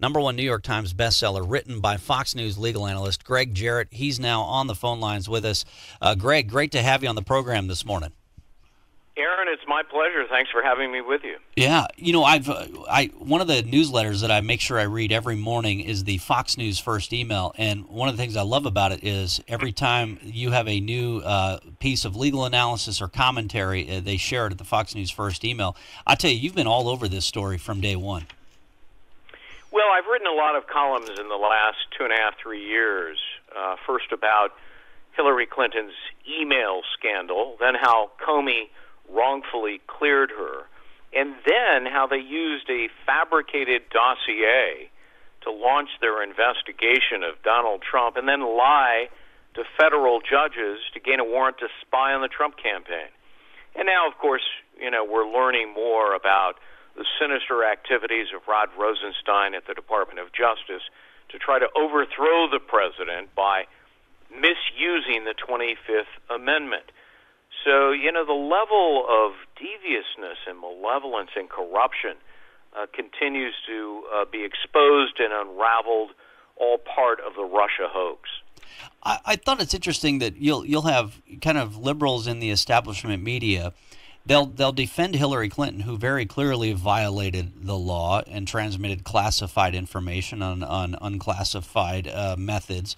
#1 New York Times bestseller, written by Fox News legal analyst Gregg Jarrett. He's now on the phone lines with us. Gregg, great to have you on the program this morning. Aaron, it's my pleasure. Thanks for having me with you. Yeah, you know, one of the newsletters that I make sure I read every morning is the Fox News First Email, and one of the things I love about it is every time you have a new piece of legal analysis or commentary, they share it at the Fox News First Email. I tell you, you've been all over this story from day one. Well, I've written a lot of columns in the last 2.5, 3 years. First about Hillary Clinton's email scandal, then how Comey wrongfully cleared her, and then how they used a fabricated dossier to launch their investigation of Donald Trump and then lie to federal judges to gain a warrant to spy on the Trump campaign. And now, of course, we're learning more about the sinister activities of Rod Rosenstein at the Department of Justice to try to overthrow the president by misusing the 25th Amendment. So, the level of deviousness and malevolence and corruption continues to be exposed and unraveled, all part of the Russia hoax. I thought it's interesting that you'll have kind of liberals in the establishment media. They'll defend Hillary Clinton, who very clearly violated the law and transmitted classified information on unclassified methods,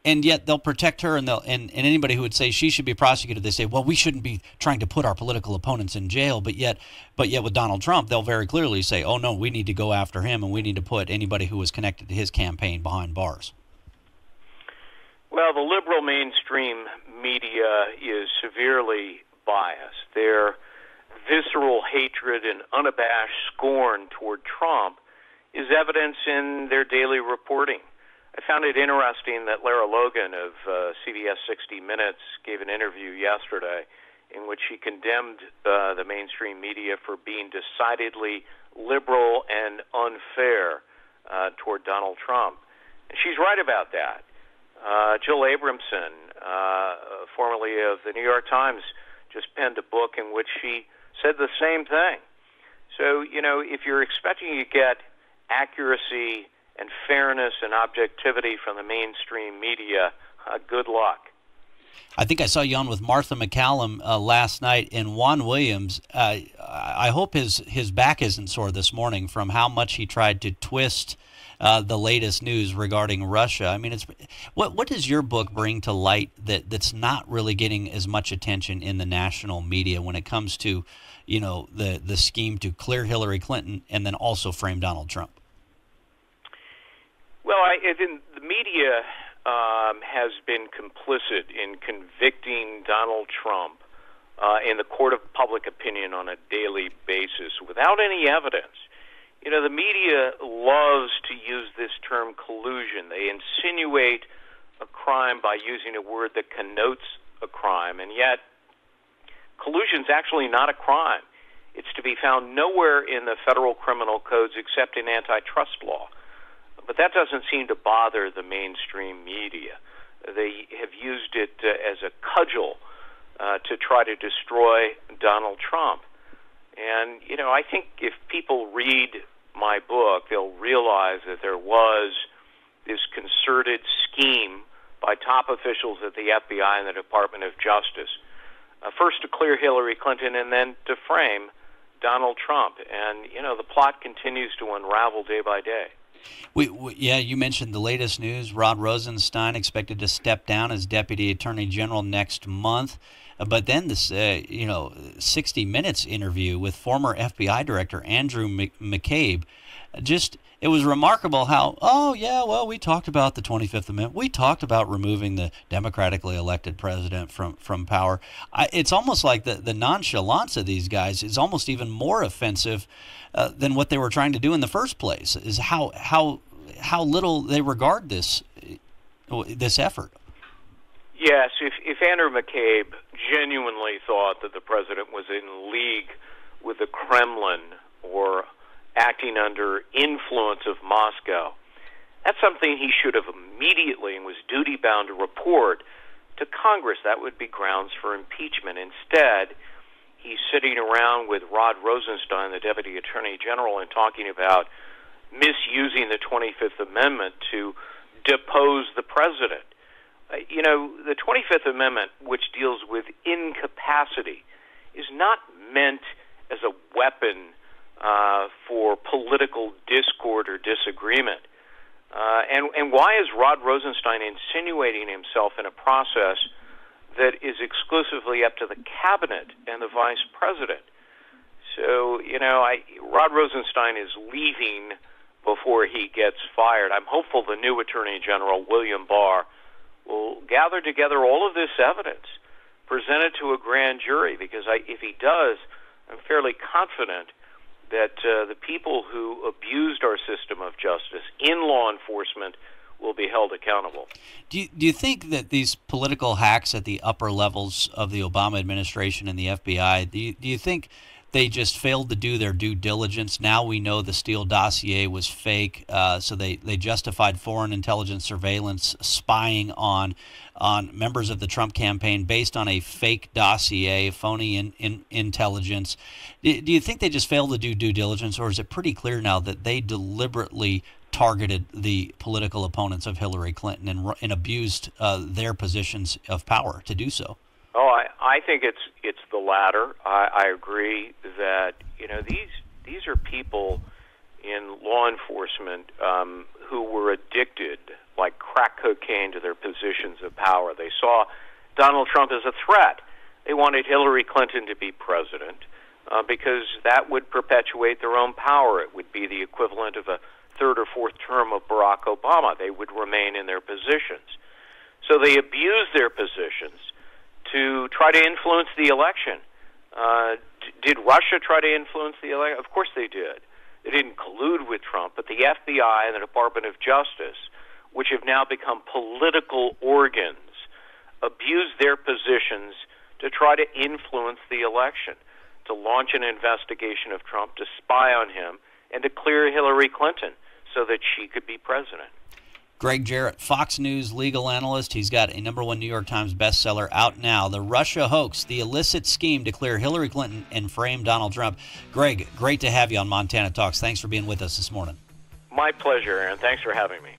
and yet they'll protect her, and anybody who would say she should be prosecuted, they say, well, we shouldn't be trying to put our political opponents in jail. But yet with Donald Trump, they'll very clearly say, oh no, we need to go after him, and we need to put anybody who was connected to his campaign behind bars. Well, the liberal mainstream media is severely biased. Their visceral hatred and unabashed scorn toward Trump is evidence in their daily reporting. I found it interesting that Lara Logan of CBS 60 Minutes gave an interview yesterday in which she condemned the mainstream media for being decidedly liberal and unfair toward Donald Trump. And she's right about that. Jill Abramson, formerly of the New York Times, just penned a book in which she said the same thing. So, if you're expecting to get accuracy and fairness and objectivity from the mainstream media, good luck. I think I saw you on with Martha McCallum last night, and Juan Williams, I hope his back isn't sore this morning from how much he tried to twist the latest news regarding Russia. I mean, what does your book bring to light that's not really getting as much attention in the national media when it comes to, the scheme to clear Hillary Clinton and then also frame Donald Trump? Well, the media has been complicit in convicting Donald Trump in the court of public opinion on a daily basis without any evidence. The media loves to use this term collusion. They insinuate a crime by using a word that connotes a crime, and yet collusion is actually not a crime. It's to be found nowhere in the federal criminal codes except in antitrust law. But that doesn't seem to bother the mainstream media. They have used it as a cudgel to try to destroy Donald Trump. And, I think if people read my book, they'll realize that there was this concerted scheme by top officials at the FBI and the Department of Justice, first to clear Hillary Clinton and then to frame Donald Trump. And, the plot continues to unravel day by day. Yeah, you mentioned the latest news. Rod Rosenstein expected to step down as Deputy Attorney General next month. But then this, 60 Minutes interview with former FBI Director Andrew McCabe, it was remarkable how, we talked about the 25th Amendment. We talked about removing the democratically elected president from power. It's almost like the nonchalance of these guys is almost even more offensive than what they were trying to do in the first place, is how little they regard this effort. Yes, if Andrew McCabe genuinely thought that the president was in league with the Kremlin or acting under influence of Moscow, that's something he should have immediately and was duty-bound to report to Congress. That would be grounds for impeachment. Instead, he's sitting around with Rod Rosenstein, the Deputy Attorney General, and talking about misusing the 25th Amendment to depose the president. The 25th Amendment, which deals with incapacity, is not meant as a weapon for political discord or disagreement. And why is Rod Rosenstein insinuating himself in a process that is exclusively up to the cabinet and the vice president? So, Rod Rosenstein is leaving before he gets fired. I'm hopeful the new Attorney General, William Barr, will gather together all of this evidence, present it to a grand jury, because if he does, I'm fairly confident that the people who abused our system of justice in law enforcement will be held accountable. Do you think that these political hacks at the upper levels of the Obama administration and the FBI, do you think they just failed to do their due diligence? Now we know the Steele dossier was fake, so they justified foreign intelligence surveillance spying on members of the Trump campaign based on a fake dossier, phony intelligence. Do you think they just failed to do due diligence, or is it pretty clear now that they deliberately targeted the political opponents of Hillary Clinton and abused their positions of power to do so? Oh, I think it's the latter. I agree that these are people in law enforcement who were addicted like crack cocaine to their positions of power. They saw Donald Trump as a threat. They wanted Hillary Clinton to be president because that would perpetuate their own power. It would be the equivalent of a third or fourth term of Barack Obama. They would remain in their positions. So they abused their positions to try to influence the election. Did Russia try to influence the election? Of course they did. They didn't collude with Trump, but the FBI and the Department of Justice, which have now become political organs, abused their positions to try to influence the election, to launch an investigation of Trump, to spy on him, and to clear Hillary Clinton so that she could be president. Gregg Jarrett, Fox News legal analyst. He's got a #1 New York Times bestseller out now, The Russia Hoax, the illicit scheme to clear Hillary Clinton and frame Donald Trump. Greg, great to have you on Montana Talks. Thanks for being with us this morning. My pleasure, Aaron. Thanks for having me.